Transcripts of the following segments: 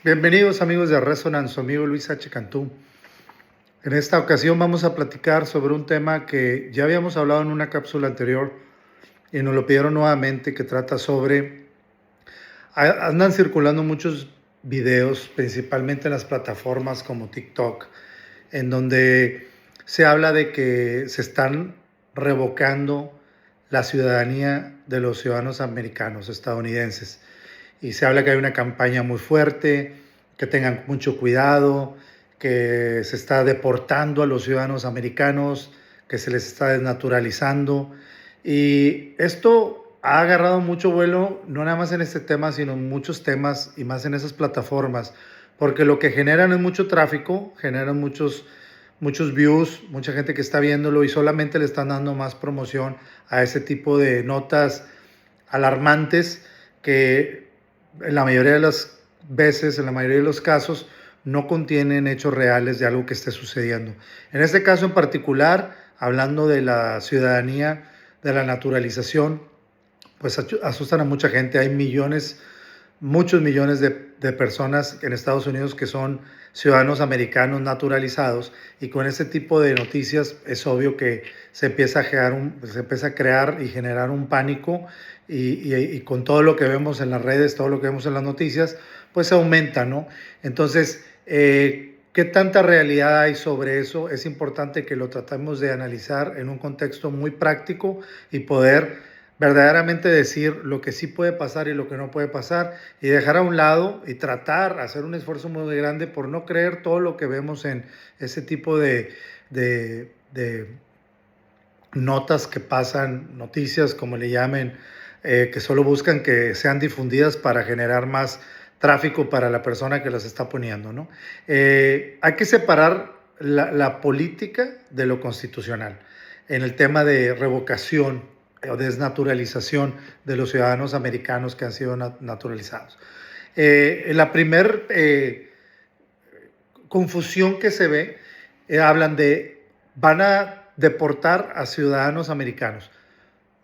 Bienvenidos amigos de Resonance, su amigo Luis H. Cantú. En esta ocasión vamos a platicar sobre un tema que ya habíamos hablado en una cápsula anterior y nos lo pidieron nuevamente, que trata sobre... Andan circulando muchos videos, principalmente en las plataformas como TikTok, en donde se habla de que se están revocando la ciudadanía de los ciudadanos americanos, estadounidenses. Y se habla que hay una campaña muy fuerte, que tengan mucho cuidado, que se está deportando a los ciudadanos americanos, que se les está desnaturalizando. Y esto ha agarrado mucho vuelo, no nada más en este tema, sino en muchos temas y más en esas plataformas, porque lo que generan es mucho tráfico, generan muchos views, mucha gente que está viéndolo y solamente le están dando más promoción a ese tipo de notas alarmantes que en la mayoría de las veces, en la mayoría de los casos, no contienen hechos reales de algo que esté sucediendo. En este caso en particular, hablando de la ciudadanía, de la naturalización, pues asustan a mucha gente. Hay millones, muchos millones de personas en Estados Unidos que son ciudadanos americanos naturalizados, y con este tipo de noticias es obvio que se empieza a crear y generar un pánico, y con todo lo que vemos en las redes, todo lo que vemos en las noticias, pues aumenta, ¿no? Entonces, ¿qué tanta realidad hay sobre eso? Es importante que lo tratemos de analizar en un contexto muy práctico y poder verdaderamente decir lo que sí puede pasar y lo que no puede pasar, y dejar a un lado y hacer un esfuerzo muy grande por no creer todo lo que vemos en ese tipo de notas que pasan, noticias como le llamen, que solo buscan que sean difundidas para generar más tráfico para la persona que las está poniendo, ¿no? Hay que separar la política de lo constitucional en el tema de revocación o desnaturalización de los ciudadanos americanos que han sido naturalizados. La primer confusión que se ve, hablan de van a deportar a ciudadanos americanos.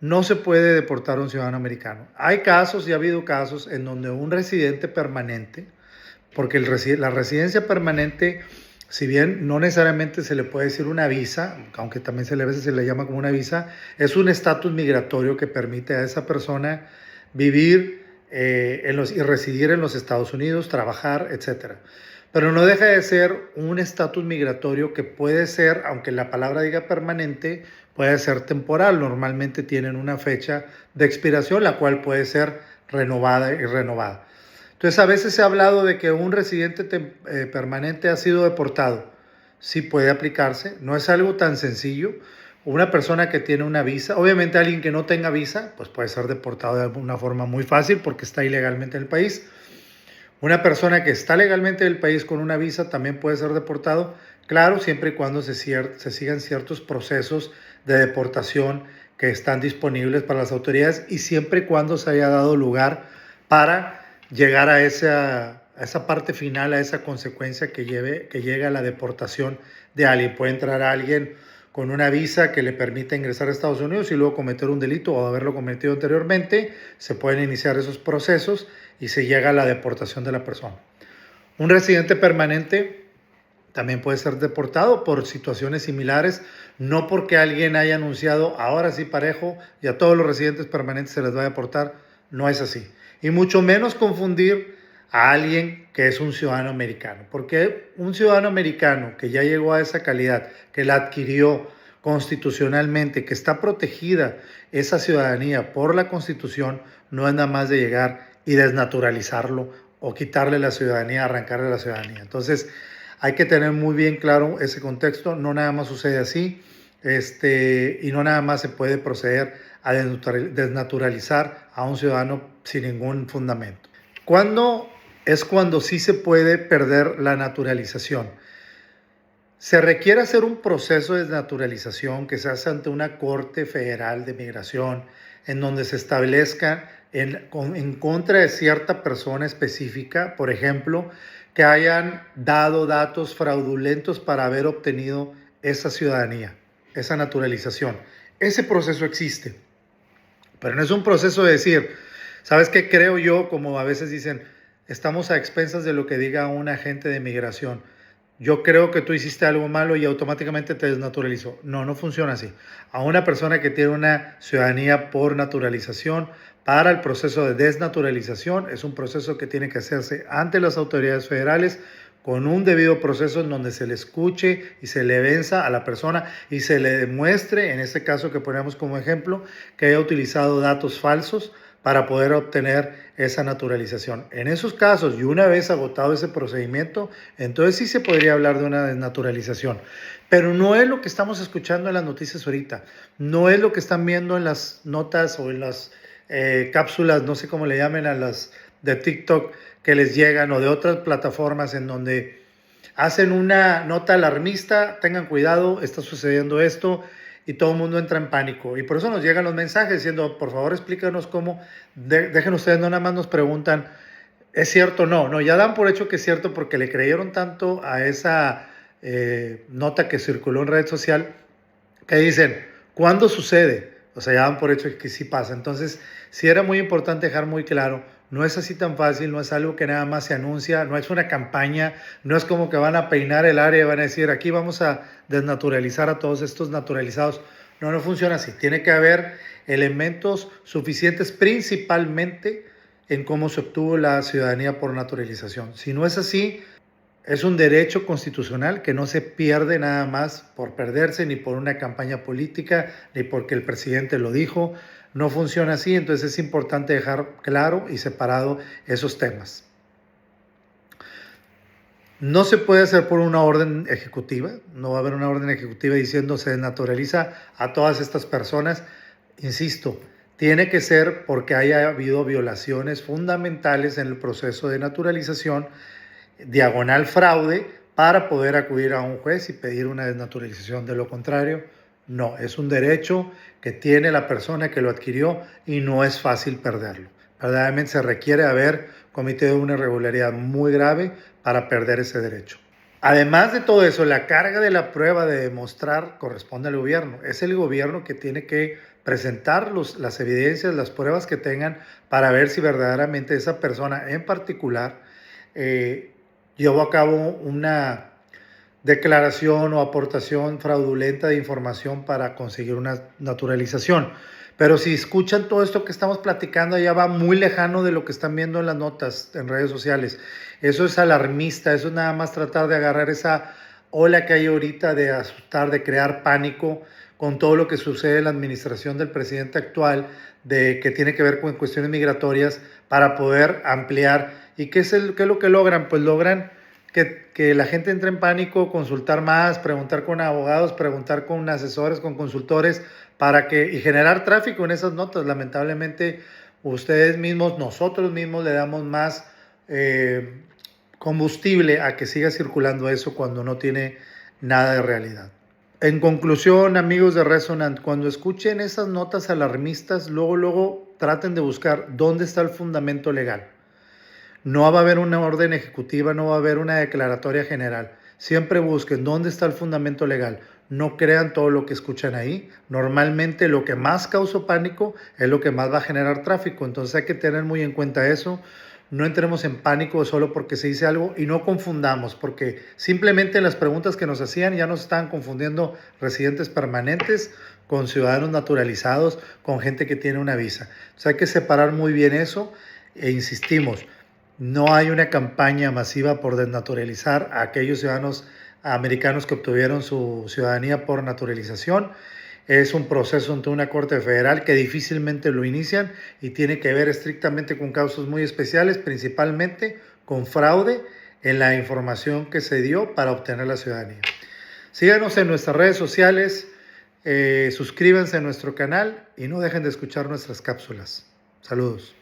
No se puede deportar a un ciudadano americano. Hay casos y ha habido casos en donde un residente permanente, porque la residencia permanente, si bien no necesariamente se le puede decir una visa, aunque también a veces se le llama como una visa, es un estatus migratorio que permite a esa persona vivir y residir en los Estados Unidos, trabajar, etc. Pero no deja de ser un estatus migratorio que puede ser, aunque la palabra diga permanente, puede ser temporal. Normalmente tienen una fecha de expiración, la cual puede ser renovada y renovada. Entonces, a veces se ha hablado de que un residente permanente ha sido deportado. Sí puede aplicarse, no es algo tan sencillo. Una persona que tiene una visa, obviamente alguien que no tenga visa, pues puede ser deportado de una forma muy fácil porque está ilegalmente en el país. Una persona que está legalmente en el país con una visa también puede ser deportado, claro, siempre y cuando se sigan ciertos procesos de deportación que están disponibles para las autoridades, y siempre y cuando se haya dado lugar para llegar a esa parte final, a esa consecuencia que llegue a la deportación de alguien. Puede entrar alguien con una visa que le permita ingresar a Estados Unidos y luego cometer un delito o haberlo cometido anteriormente. Se pueden iniciar esos procesos y se llega a la deportación de la persona. Un residente permanente también puede ser deportado por situaciones similares, no porque alguien haya anunciado ahora sí parejo y a todos los residentes permanentes se les va a deportar. No es así. Y mucho menos confundir a alguien que es un ciudadano americano, porque un ciudadano americano que ya llegó a esa calidad, que la adquirió constitucionalmente, que está protegida esa ciudadanía por la Constitución, no es nada más de llegar y desnaturalizarlo o quitarle la ciudadanía, arrancarle la ciudadanía. Entonces, hay que tener muy bien claro ese contexto. No nada más sucede así, y no nada más se puede proceder a desnaturalizar a un ciudadano sin ningún fundamento. ¿Cuándo es cuando sí se puede perder la naturalización? Se requiere hacer un proceso de desnaturalización que se hace ante una Corte Federal de Migración, en donde se establezca en contra de cierta persona específica, por ejemplo, que hayan dado datos fraudulentos para haber obtenido esa ciudadanía, esa naturalización. Ese proceso existe, pero no es un proceso de decir, ¿sabes qué creo yo? Como a veces dicen, estamos a expensas de lo que diga un agente de migración. Yo creo que tú hiciste algo malo y automáticamente te desnaturalizó. No, no funciona así. A una persona que tiene una ciudadanía por naturalización, para el proceso de desnaturalización, es un proceso que tiene que hacerse ante las autoridades federales con un debido proceso en donde se le escuche y se le venza a la persona y se le demuestre, en este caso que ponemos como ejemplo, que haya utilizado datos falsos para poder obtener esa naturalización. En esos casos, y una vez agotado ese procedimiento, entonces sí se podría hablar de una desnaturalización. Pero no es lo que estamos escuchando en las noticias ahorita, no es lo que están viendo en las notas o en las cápsulas, no sé cómo le llamen a las de TikTok que les llegan o de otras plataformas en donde hacen una nota alarmista, tengan cuidado, está sucediendo esto, y todo el mundo entra en pánico. Y por eso nos llegan los mensajes diciendo, por favor explícanos cómo, dejen ustedes, no nada más nos preguntan, ¿es cierto? No, ya dan por hecho que es cierto porque le creyeron tanto a esa nota que circuló en red social que dicen, ¿cuándo sucede? O sea, ya dan por hecho que sí pasa. Entonces, sí era muy importante dejar muy claro, no es así tan fácil, no es algo que nada más se anuncia, no es una campaña, no es como que van a peinar el área y van a decir, aquí vamos a desnaturalizar a todos estos naturalizados. No, no funciona así. Tiene que haber elementos suficientes, principalmente en cómo se obtuvo la ciudadanía por naturalización. Si no es así, es un derecho constitucional que no se pierde nada más por perderse, ni por una campaña política, ni porque el presidente lo dijo. No funciona así, entonces es importante dejar claro y separado esos temas. No se puede hacer por una orden ejecutiva, no va a haber una orden ejecutiva diciendo se desnaturaliza a todas estas personas. Insisto, tiene que ser porque haya habido violaciones fundamentales en el proceso de naturalización, diagonal fraude, para poder acudir a un juez y pedir una desnaturalización. De lo contrario, no, es un derecho que tiene la persona que lo adquirió y no es fácil perderlo. Verdaderamente se requiere haber cometido una irregularidad muy grave para perder ese derecho. Además de todo eso, la carga de la prueba de demostrar corresponde al gobierno. Es el gobierno que tiene que presentar las evidencias, las pruebas que tengan para ver si verdaderamente esa persona en particular llevó a cabo una declaración o aportación fraudulenta de información para conseguir una naturalización. Pero si escuchan todo esto que estamos platicando, ya va muy lejano de lo que están viendo en las notas en redes sociales. Eso es alarmista, eso es nada más tratar de agarrar esa ola que hay ahorita de asustar, de crear pánico con todo lo que sucede en la administración del presidente actual, de que tiene que ver con cuestiones migratorias, para poder ampliar. ¿Y qué es lo que logran? Pues logran que la gente entre en pánico, consultar más, preguntar con abogados, preguntar con asesores, con consultores, y generar tráfico en esas notas. Lamentablemente, ustedes mismos, nosotros mismos le damos más combustible a que siga circulando eso cuando no tiene nada de realidad. En conclusión, amigos de Resonant, cuando escuchen esas notas alarmistas, luego traten de buscar dónde está el fundamento legal. No va a haber una orden ejecutiva, no va a haber una declaratoria general. Siempre busquen dónde está el fundamento legal. No crean todo lo que escuchan ahí. Normalmente lo que más causa pánico es lo que más va a generar tráfico. Entonces hay que tener muy en cuenta eso. No entremos en pánico solo porque se dice algo y no confundamos, porque simplemente en las preguntas que nos hacían ya nos estaban confundiendo residentes permanentes con ciudadanos naturalizados, con gente que tiene una visa. Entonces hay que separar muy bien eso e insistimos. No hay una campaña masiva por desnaturalizar a aquellos ciudadanos americanos que obtuvieron su ciudadanía por naturalización. Es un proceso ante una corte federal que difícilmente lo inician y tiene que ver estrictamente con casos muy especiales, principalmente con fraude en la información que se dio para obtener la ciudadanía. Síganos en nuestras redes sociales, suscríbanse a nuestro canal y no dejen de escuchar nuestras cápsulas. Saludos.